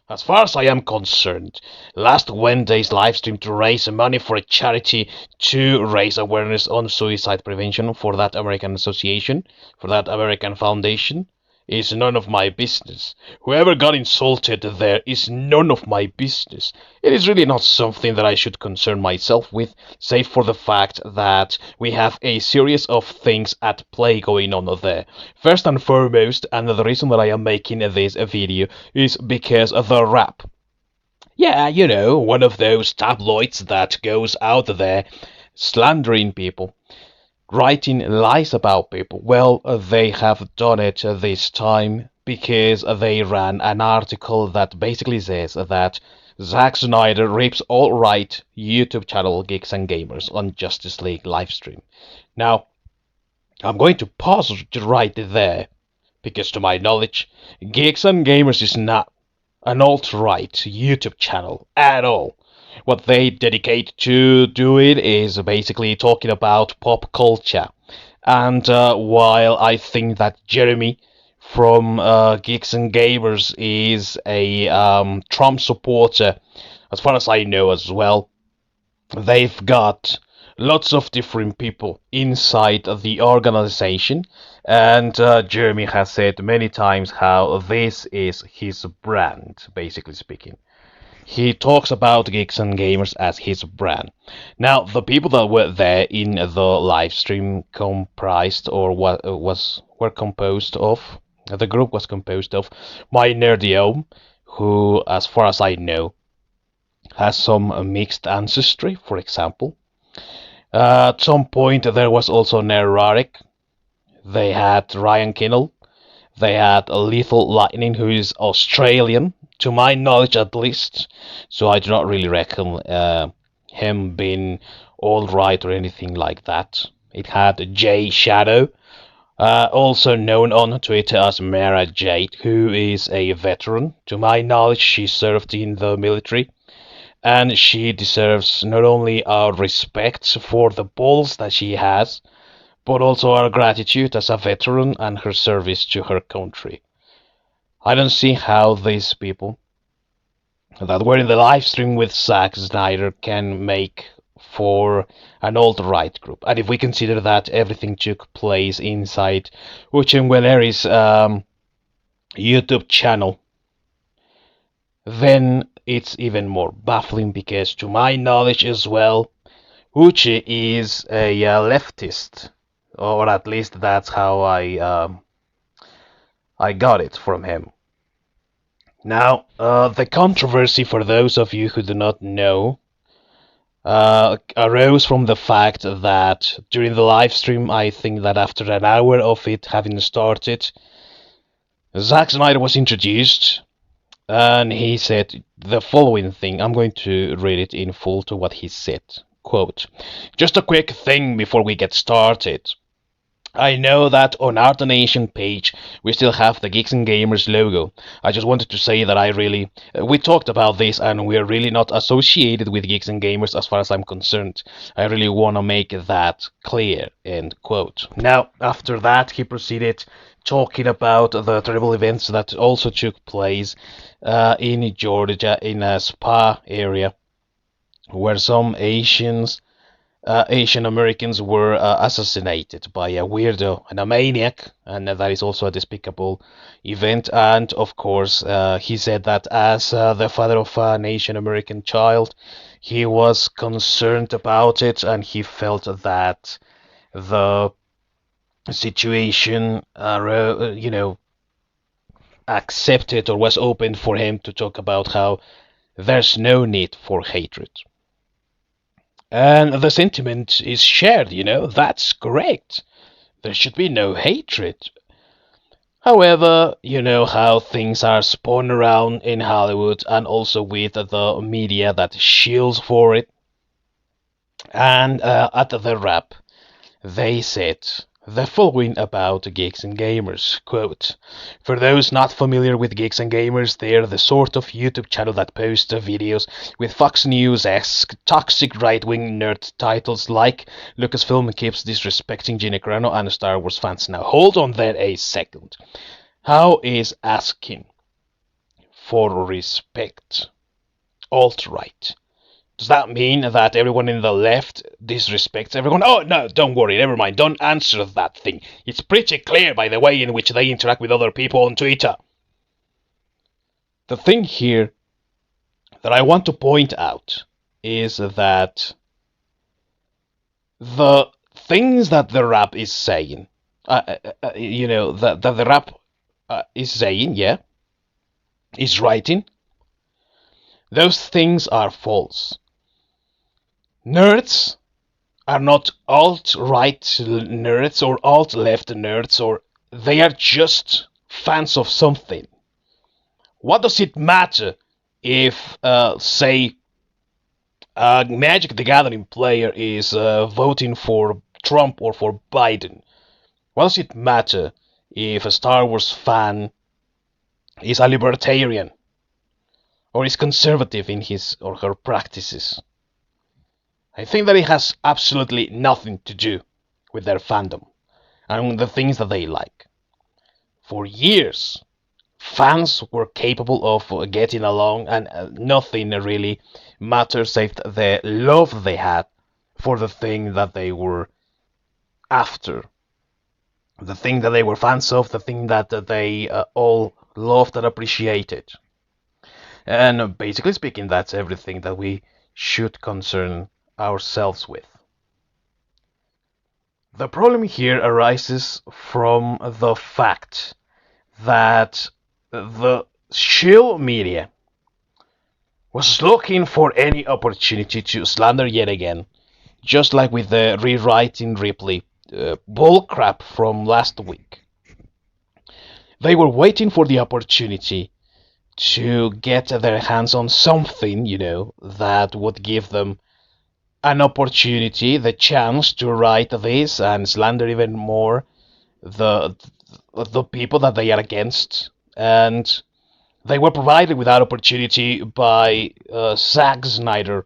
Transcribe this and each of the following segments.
As far as I am concerned, last Wednesday's live stream to raise money for a charity to raise awareness on suicide prevention for that American association, for that American foundation, is none of my business. Whoever got insulted there is none of my business. It is really not something that I should concern myself with, save for the fact that we have a series of things at play going on there. First and foremost, and the reason that I am making this video is because of the rap. Yeah, you know, one of those tabloids that goes out there slandering people, writing lies about people. Well, they have done it this time because they ran an article that basically says that Zack Snyder rips alt-right YouTube channel Geeks and Gamers on Justice League livestream. Now, I'm going to pause right there because to my knowledge, Geeks and Gamers is not an alt-right YouTube channel at all. What they dedicate to do it is basically talking about pop culture. And while I think that Jeremy from Geeks and Gamers is a Trump supporter, as far as I know as well, they've got lots of different people inside the organization. And Jeremy has said many times how this is his brand, basically speaking. He talks about Geeks and Gamers as his brand. Now, the people that were there in the live stream comprised, or were composed of, the group was composed of my nerdiome, who, as far as I know, has some mixed ancestry, for example. At some point, there was also Neurotic. They had Ryan Kinnell. They had Lethal Lightning, who is Australian, to my knowledge at least. So I do not really reckon him being all right or anything like that. It had Jay Shadow, also known on Twitter as Mara Jade, who is a veteran. To my knowledge, she served in the military. And she deserves not only our respect for the balls that she has, but also our gratitude as a veteran and her service to her country. I don't see how these people that were in the live stream with Zack Snyder can make for an alt-right group. And if we consider that everything took place inside Uchem Weleri's YouTube channel, then it's even more baffling because to my knowledge as well, Uche is a leftist, or at least that's how I got it from him. Now, the controversy, for those of you who do not know, arose from the fact that during the live stream, I think that after an hour of it having started, Zack Snyder was introduced, and he said the following thing. I'm going to read it in full to what he said. Quote, "Just a quick thing before we get started. I know that on our donation page we still have the Geeks and Gamers logo. I just wanted to say that we talked about this and we're really not associated with Geeks and Gamers as far as I'm concerned. I really want to make that clear," end quote. Now, after that, he proceeded talking about the terrible events that also took place in Georgia, in a spa area, where some Asian Americans were assassinated by a weirdo and a maniac, and that is also a despicable event. And of course, he said that as the father of an Asian American child, he was concerned about it, and he felt that the situation, accepted or was open for him to talk about how there's no need for hatred. And the sentiment is shared, that's correct. There should be no hatred. However, you know how things are spun around in Hollywood and also with the media that shills for it. And at the wrap, they said the following about Geeks and Gamers. Quote, "For those not familiar with Geeks and Gamers, they're the sort of YouTube channel that posts videos with Fox News-esque toxic right-wing nerd titles like Lucasfilm keeps disrespecting Gina Carano and Star Wars fans." Now hold on there a second. How is asking for respect. Alt-right. Does that mean that everyone in the left disrespects everyone? Oh, no, don't worry, never mind, don't answer that thing. It's pretty clear by the way in which they interact with other people on Twitter. The thing here that I want to point out is that the things that the rap is saying, that the rap is saying, yeah, is writing, those things are false. Nerds are not alt-right nerds or alt-left nerds, or they are just fans of something. What does it matter if, say, a Magic the Gathering player is voting for Trump or for Biden? What does it matter if a Star Wars fan is a libertarian or is conservative in his or her practices? I think that it has absolutely nothing to do with their fandom and the things that they like. For years, fans were capable of getting along, and nothing really mattered save the love they had for the thing that they were after, the thing that they were fans of, the thing that they all loved and appreciated. And basically speaking, that's everything that we should concern ourselves with. The problem here arises from the fact that the Shill media was looking for any opportunity to slander yet again, just like with the rewriting Ripley bullcrap from last week. They were waiting for the opportunity to get their hands on something, that would give them an opportunity, the chance to write this and slander even more the people that they are against. And they were provided with that opportunity by Zack Snyder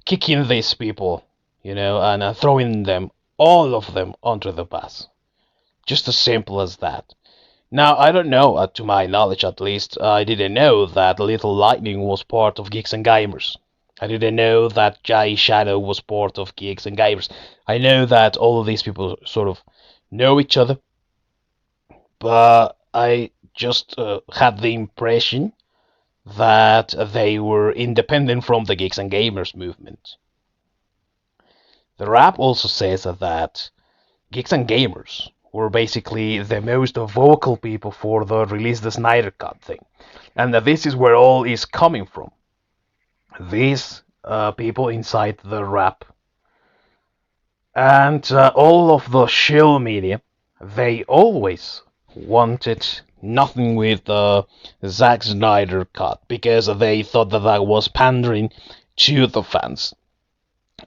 kicking these people, and throwing them, all of them, onto the bus. Just as simple as that. Now, I don't know, to my knowledge at least, I didn't know that Little Lightning was part of Geeks and Gamers. I didn't know that Jai Shadow was part of Geeks and Gamers. I know that all of these people sort of know each other, but I just had the impression that they were independent from the Geeks and Gamers movement. The rap also says that Geeks and Gamers were basically the most vocal people for the release the Snyder Cut thing, and that this is where all is coming from. These people inside the rap and all of the Shill media, they always wanted nothing with the Zack Snyder Cut because they thought that that was pandering to the fans,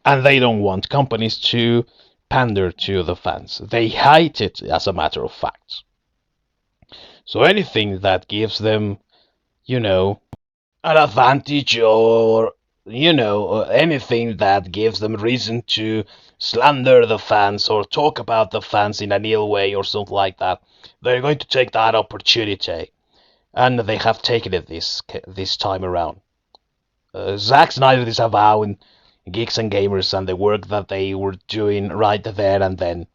and they don't want companies to pander to the fans. They hate it, as a matter of fact. So anything that gives them, an advantage, or anything that gives them reason to slander the fans or talk about the fans in an ill way or something like that, they're going to take that opportunity, and they have taken it this time around. Zack Snyder disavowing Geeks and Gamers and the work that they were doing right there and then.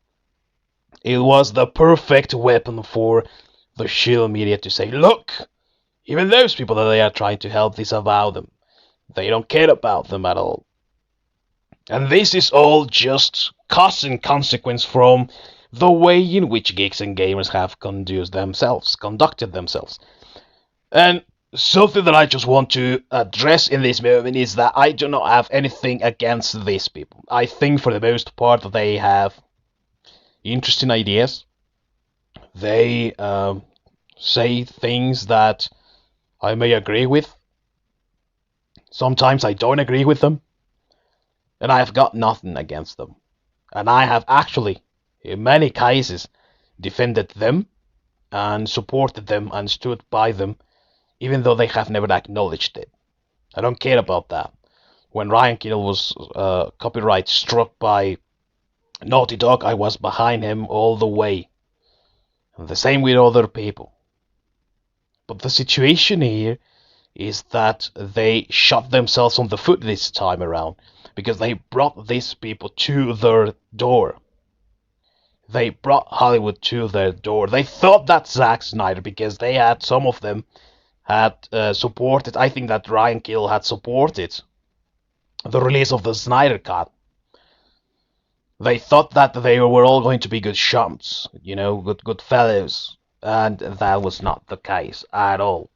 It was the perfect weapon for the Shill media to say, look, even those people that they are trying to help disavow them. They don't care about them at all. And this is all just cause and consequence from the way in which Geeks and Gamers have conducted themselves. And something that I just want to address in this moment is that I do not have anything against these people. I think for the most part they have interesting ideas. They say things that I may agree with. Sometimes I don't agree with them. And I have got nothing against them. And I have actually, in many cases, defended them and supported them and stood by them, even though they have never acknowledged it. I don't care about that. When Ryan Kittle was copyright struck by Naughty Dog, I was behind him all the way. And the same with other people. But the situation here is that they shot themselves on the foot this time around, because they brought these people to their door. They brought Hollywood to their door. They thought that Zack Snyder, because they had, some of them had supported, I think that Ryan Gill had supported the release of the Snyder Cut. They thought that they were all going to be good chumps, good fellows, and that was not the case at all.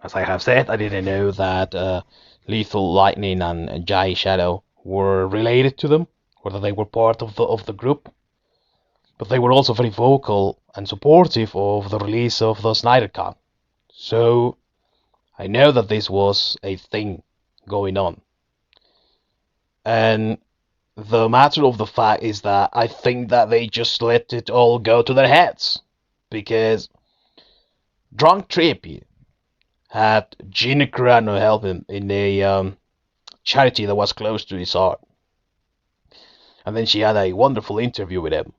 As I have said, I didn't know that Lethal Lightning and Jai Shadow were related to them, or that they were part of the group. But they were also very vocal and supportive of the release of the Snyder Cut. So I know that this was a thing going on. And the matter of the fact is that I think that they just let it all go to their heads. Because Drunk Trippy had Gina Carano help him in a charity that was close to his heart. And then she had a wonderful interview with him.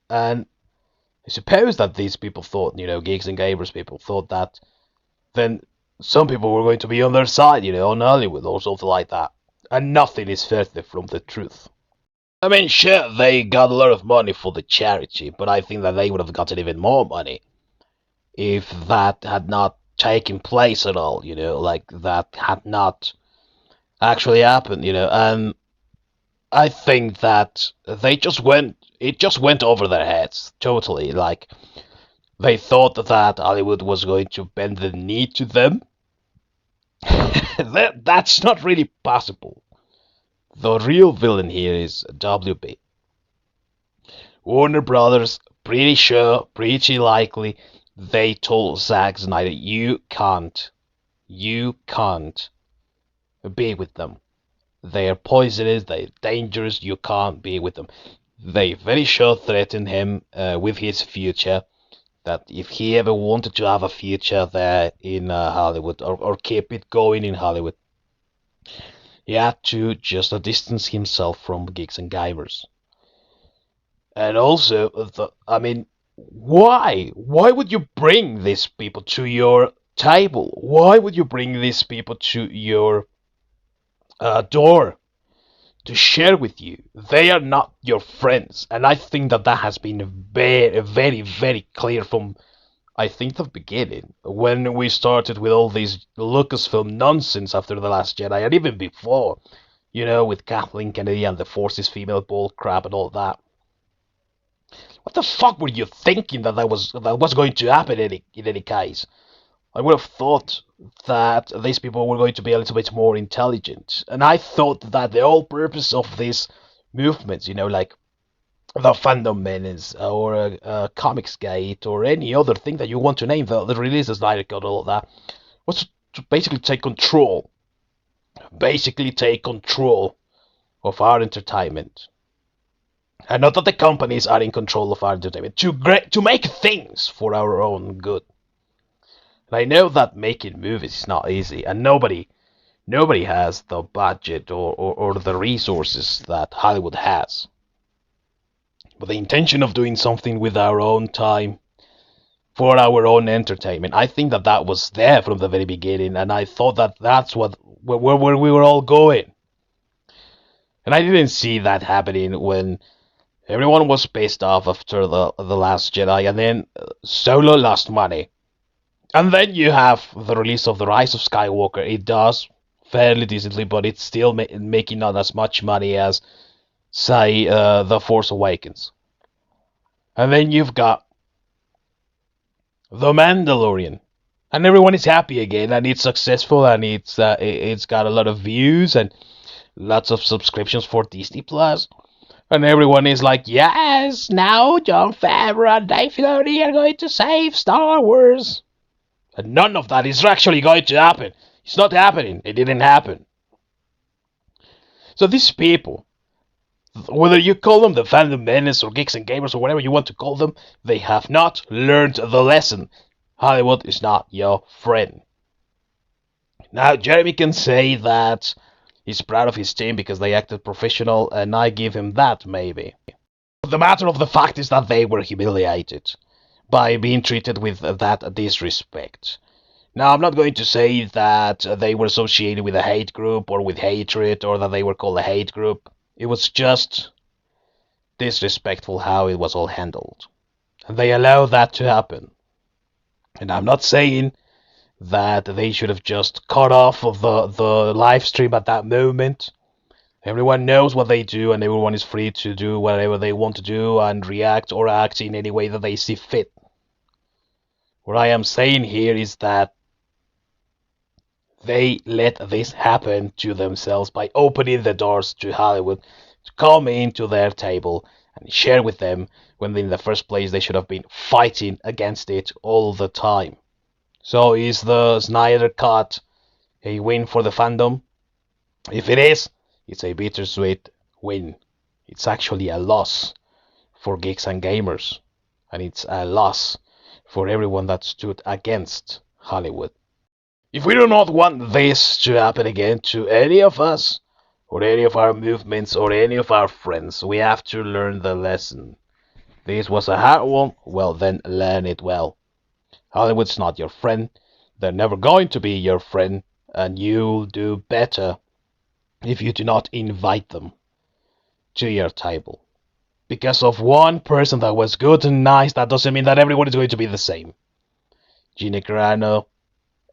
And I suppose that these people thought, Geeks and Gamers people thought that then some people were going to be on their side, on Hollywood or something like that. And nothing is further from the truth. I mean, sure, they got a lot of money for the charity, but I think that they would have gotten even more money if that had not taken place at all, like that had not actually happened, and I think that it just went over their heads, totally, like, they thought that Hollywood was going to bend the knee to them. That's not really possible. The real villain here is WB. Warner Brothers, pretty sure, pretty likely, they told Zack Snyder, you can't be with them. They are poisonous, they're dangerous, you can't be with them. They very sure threatened him with his future, that if he ever wanted to have a future there in Hollywood, or keep it going in Hollywood, he had to just distance himself from Geeks and Gamers. And also, why? Why would you bring these people to your table? Why would you bring these people to your door to share with you? They are not your friends. And I think that has been very, very, very clear from, I think, the beginning, when we started with all this Lucasfilm nonsense after The Last Jedi, and even before, with Kathleen Kennedy and the Force's female bull crap and all that. What the fuck were you thinking that was going to happen in any case? I would have thought that these people were going to be a little bit more intelligent. And I thought that the whole purpose of these movements, like the Fandom Menace or Comicsgate or any other thing that you want to name, the releases, Snyder Cut, all of that, was to basically take control. Basically take control of our entertainment. And not that the companies are in control of our entertainment, to make things for our own good. And I know that making movies is not easy, and nobody has the budget or the resources that Hollywood has. But the intention of doing something with our own time, for our own entertainment, I think that was there from the very beginning, and I thought that that's where we were all going. And I didn't see that happening when everyone was pissed off after the Last Jedi, and then Solo lost money. And then you have the release of The Rise of Skywalker. It does fairly decently, but it's still making not as much money as, say, The Force Awakens. And then you've got The Mandalorian. And everyone is happy again, and it's successful, and it's got a lot of views and lots of subscriptions for Disney Plus. And everyone is like, yes, now Jon Favreau and Dave Filoni are going to save Star Wars. And none of that is actually going to happen. It's not happening. It didn't happen. So these people, whether you call them the Fandom Menace or Geeks and Gamers or whatever you want to call them, they have not learned the lesson. Hollywood is not your friend. Now, Jeremy can say that he's proud of his team because they acted professional, and I give him that, maybe. But the matter of the fact is that they were humiliated by being treated with that disrespect. Now, I'm not going to say that they were associated with a hate group or with hatred or that they were called a hate group. It was just disrespectful how it was all handled. And they allowed that to happen. And I'm not saying that they should have just cut off of the live stream at that moment. Everyone knows what they do, and everyone is free to do whatever they want to do and react or act in any way that they see fit. What I am saying here is that they let this happen to themselves by opening the doors to Hollywood to come into their table and share with them when in the first place they should have been fighting against it all the time. So is the Snyder Cut a win for the fandom? If it is, it's a bittersweet win. It's actually a loss for Geeks and Gamers, and it's a loss for everyone that stood against Hollywood. If we do not want this to happen again to any of us, or any of our movements, or any of our friends, we have to learn the lesson. This was a hard one, well then learn it well. Hollywood's not your friend, they're never going to be your friend, and you'll do better if you do not invite them to your table. Because of one person that was good and nice, that doesn't mean that everyone is going to be the same. Gina Carano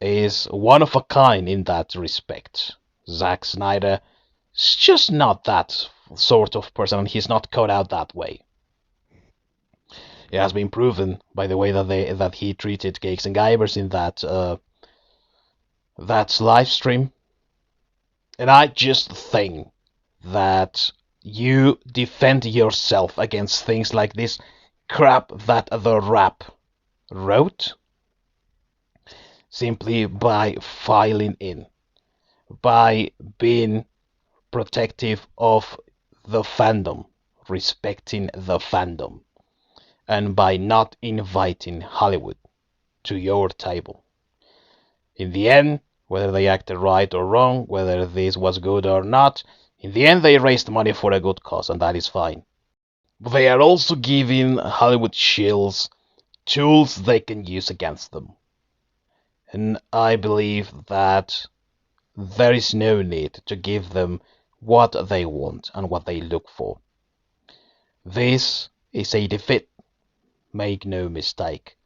is one of a kind in that respect. Zack Snyder is just not that sort of person, and he's not cut out that way. It has been proven by the way that he treated Geeks and Gamers in that live stream. And I just think that you defend yourself against things like this crap that the rap wrote simply by filing in, by being protective of the fandom, respecting the fandom, and by not inviting Hollywood to your table. In the end, whether they acted right or wrong, whether this was good or not, in the end they raised money for a good cause, and that is fine. But they are also giving Hollywood shills tools they can use against them. And I believe that there is no need to give them what they want and what they look for. This is a defeat, make no mistake.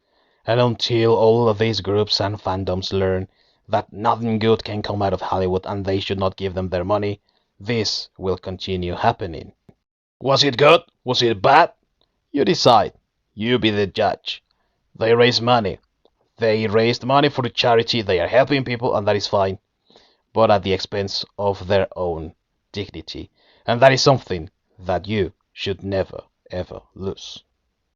And until all of these groups and fandoms learn that nothing good can come out of Hollywood and they should not give them their money, this will continue happening. Was it good? Was it bad? You decide. You be the judge. They raise money. They raised money for the charity. They are helping people, and that is fine, but at the expense of their own dignity. And that is something that you should never, ever lose.